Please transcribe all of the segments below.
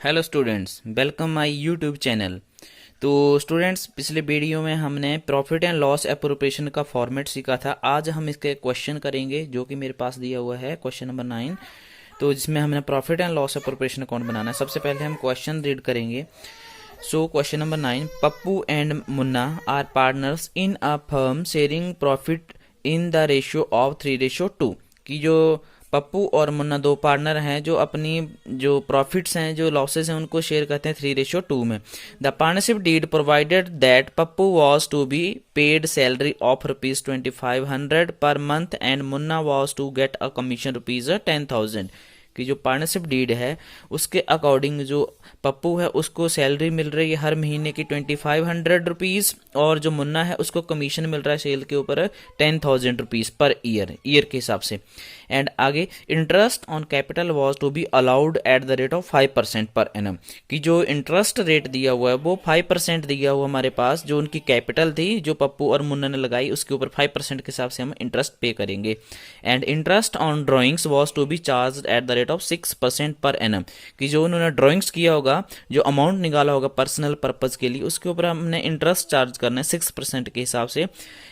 Hello students, welcome my YouTube channel. तो students, पिछले video में हमने प्रॉफिट एंड लॉस एप्रोप्रिएशन का फॉर्मेट सीखा था। आज हम इसके क्वेश्चन करेंगे जो कि मेरे पास दिया हुआ है, क्वेश्चन नंबर 9। तो जिसमें हमने profit and loss appropriation account बनाना है। सबसे पहले हम क्वेश्चन रीड करेंगे। So question number 9, Pappu and Munna are partners in a firm sharing profit in the ratio of 3:2। कि जो पप्पू और मुन्ना दो पार्टनर हैं जो अपनी जो प्रॉफिट्स हैं, जो लॉसेस हैं, उनको शेयर करते हैं 3:2 में। The partnership deed provided that Pappu was to be paid salary of ₹2500 per month and Munna was to get a commission ₹10,000। कि जो पार्टनरशिप डीड है उसके अकॉर्डिंग जो पप्पू है उसको सैलरी मिल रही है हर महीने की ₹2500, और जो मुन्ना है उसको कमीशन मिल रहा है सेल के ऊपर ₹10,000 पर ईयर के हिसाब से। एंड आगे, interest on capital was to be allowed at the rate of 5% per annum. कि जो इंटरेस्ट रेट दिया हुआ है वो 5% दिया हुआ हमारे पास। जो उनकी कैपिटल थी जो पप्पू और मुन्ना ने लगाई उसके ऊपर 5% के हिसाब से हम इंटरेस्ट पे करेंगे। And interest on drawings was to be charge at the rate of 6% per annum. कि जो उन्होंने ड्राइंग्स किया होगा, जो अमाउंट निकाला होगा पर्सनल पर्पज के लिए, उसके ऊपर हमने इंटरेस्ट चार्ज करना है 6% के हिसाब से।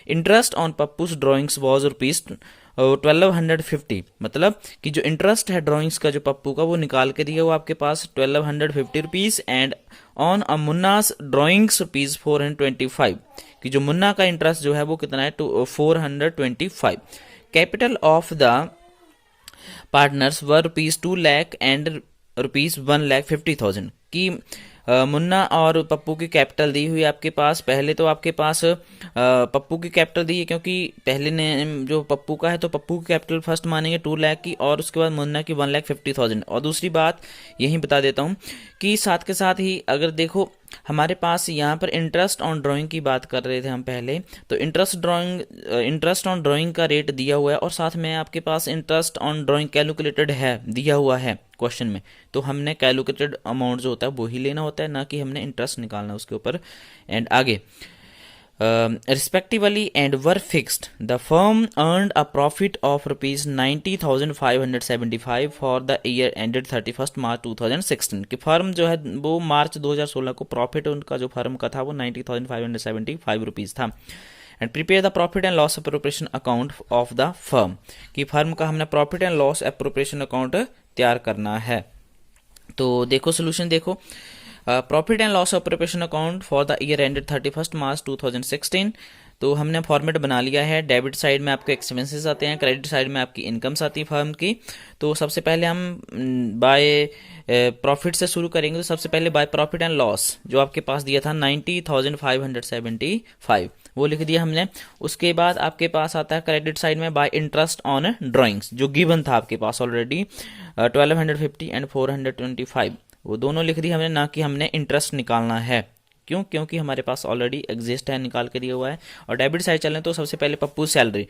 Interest on Pappu's drawings was ₹1250। मतलब कि जो इंटरेस्ट है ड्राइंग्स का जो पप्पू का वो निकाल के दिया वो आपके पास ₹1250। And on a Munna's drawings ₹425। कि जो मुन्ना का इंटरेस्ट जो है वो कितना है, 425। Capital of the partners were ₹2 lakh and ₹1,50,000। कि मुन्ना और पप्पू की कैपिटल दी हुई आपके पास। पहले तो आपके पास पप्पू की कैपिटल दी है, क्योंकि पहले ने जो पप्पू का है तो पप्पू की कैपिटल फर्स्ट मानेंगे 2 लाख की, और उसके बाद मुन्ना की 1,50,000। और दूसरी बात यही बता देता हूँ कि साथ के साथ ही अगर देखो हमारे पास यहाँ पर इंटरेस्ट ऑन ड्राइंग की बात कर रहे थे हम पहले, तो इंटरेस्ट ऑन ड्राइंग का रेट दिया हुआ है, और साथ में आपके पास इंटरेस्ट ऑन ड्राइंग कैलकुलेटेड है दिया हुआ है क्वेश्चन में। तो हमने कैलकुलेटेड अमाउंट जो होता है वो ही लेना होता है, ना कि हमने इंटरेस्ट निकालना उसके ऊपर। एंड आगे, respectively and were fixed. The firm earned a profit of ₹90,575 for the year ended 31st March 2016। कि फर्म जो है वो मार्च 2016 को प्रॉफिट उनका जो फर्म का था वो ₹90,575 था। And prepare the profit and loss appropriation account of the firm. कि फर्म का हमने profit and loss appropriation account तैयार करना है। तो देखो सोल्यूशन देखो। Profit and loss appropriation account for the year ended 31st मार्च 2016। तो हमने फॉर्मेट बना लिया है। डेबिट साइड में आपके एक्सपेंसेस आते हैं, क्रेडिट साइड में आपकी इनकम्स आती है फर्म की। तो सबसे पहले हम बाय प्रॉफिट से शुरू करेंगे। तो सबसे पहले बाय प्रॉफिट एंड लॉस जो आपके पास दिया था 90,575 वो लिख दिया हमने। उसके बाद आपके पास आता है क्रेडिट साइड में बाय इंटरेस्ट ऑन ड्राइंग्स जो गिवन था आपके पास ऑलरेडी 1250 एंड 425। वो दोनों लिख दी हमने, ना कि हमने इंटरेस्ट निकालना है। क्यों? क्योंकि हमारे पास ऑलरेडी एग्जिस्ट है, निकाल के दिया हुआ है। और डेबिट साइड चलें तो सबसे पहले पप्पू सैलरी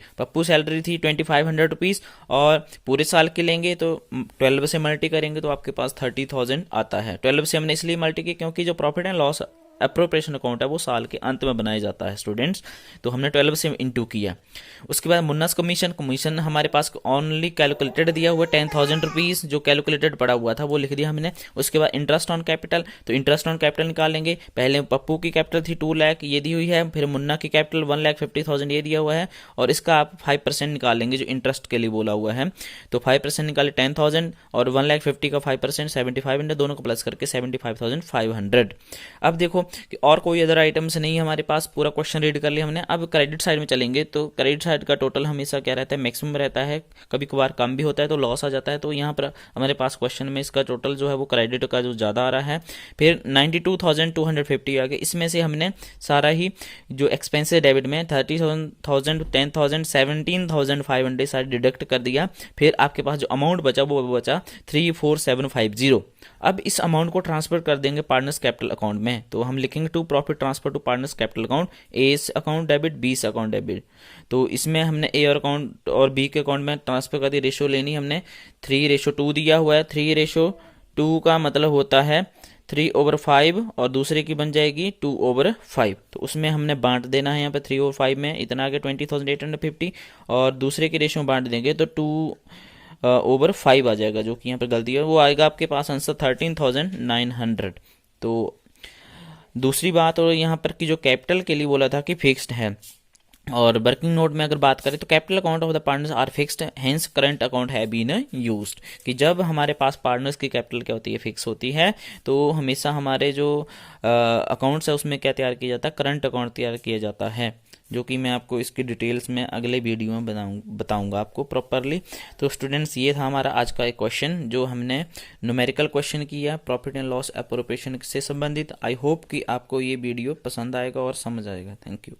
थी ₹2500, और पूरे साल की लेंगे तो 12 से मल्टी करेंगे तो आपके पास 30,000 आता है। 12 से हमने इसलिए मल्टी की क्योंकि जो profit and loss appropriation account है वो साल के अंत में बनाया जाता है स्टूडेंट्स। तो हमने 12 से इंटू किया। उसके बाद मुन्नास कमीशन हमारे पास ओनली कैलकुलेटेड दिया हुआ ₹10,000 जो कैलकुलेटेड पड़ा हुआ था वो लिख दिया हमने। उसके बाद इंटरेस्ट ऑन कैपिटल, तो इंटरेस्ट ऑन कैपिटल निकालेंगे। पहले पप्पू की कैपिटल थी 2 लाख, ये दी हुई है। फिर मुन्ना की कैपिटल 1,50,000 ये दिया हुआ है, और इसका आप 5% निकालेंगे जो इंटरेस्ट के लिए बोला हुआ है। तो 5% निकाले 10,000, और 1,50,000 का 5% 7,500, दोनों को प्लस करके 75,500। अब देखो कि और कोई अदर आइटम्स नहीं हमारे पास। पूरा क्वेश्चन रीड कर लिया हमने। अब क्रेडिट साइड में चलेंगे। तो क्रेडिट साइड का टोटल हमेशा क्या रहता है, मैक्सिमम रहता है। कभी कभार कम भी होता है तो लॉस आ जाता है। तो यहाँ पर हमारे पास क्वेश्चन में इसका टोटल जो है वो क्रेडिट का जो ज़्यादा आ रहा है। फिर 92,250 आ गया। इसमें से हमने सारा ही जो एक्सपेंसेस डेबिट में 30,000, 10,000, 17,500 सारे डिडक्ट कर दिया। फिर आपके पास जो अमाउंट बचा वो बचा 34,750। अब इस अमाउंट को ट्रांसफर कर देंगे पार्टनर्स कैपिटल अकाउंट में। तो हम लिखेंगे to profit transfer to partners capital account, A account debit, B account debit. तो इसमें हमने ए और अकाउंट और बी के अकाउंट में ट्रांसफर कर दी। रेशो लेनी हमने 3:2 दिया हुआ है। 3:2 का मतलब होता है 3/5, और दूसरे की बन जाएगी 2/5। तो उसमें हमने बांट देना है यहाँ पे 3/5 में। इतना आ गया 20,850, और दूसरे की रेशो बांट देंगे तो ओवर 5 आ जाएगा, जो कि यहाँ पर गलती है, वो आएगा आपके पास आंसर 13,900। तो दूसरी बात, और यहाँ पर की जो कैपिटल के लिए बोला था कि फिक्स्ड है, और वर्किंग नोट में अगर बात करें तो capital account of the partners are fixed hence current account has been used, कि जब हमारे पास पार्टनर्स की कैपिटल क्या होती है, फिक्स होती है, तो हमेशा हमारे जो अकाउंट्स है उसमें क्या तैयार किया जाता है, करंट अकाउंट तैयार किया जाता है, जो कि मैं आपको इसकी डिटेल्स में अगले वीडियो में बताऊंगा आपको प्रॉपरली। तो स्टूडेंट्स, ये था हमारा आज का एक क्वेश्चन जो हमने न्यूमेरिकल क्वेश्चन किया प्रॉफिट एंड लॉस एप्रोप्रिएशन से संबंधित। आई होप कि आपको ये वीडियो पसंद आएगा और समझ आएगा। Thank you.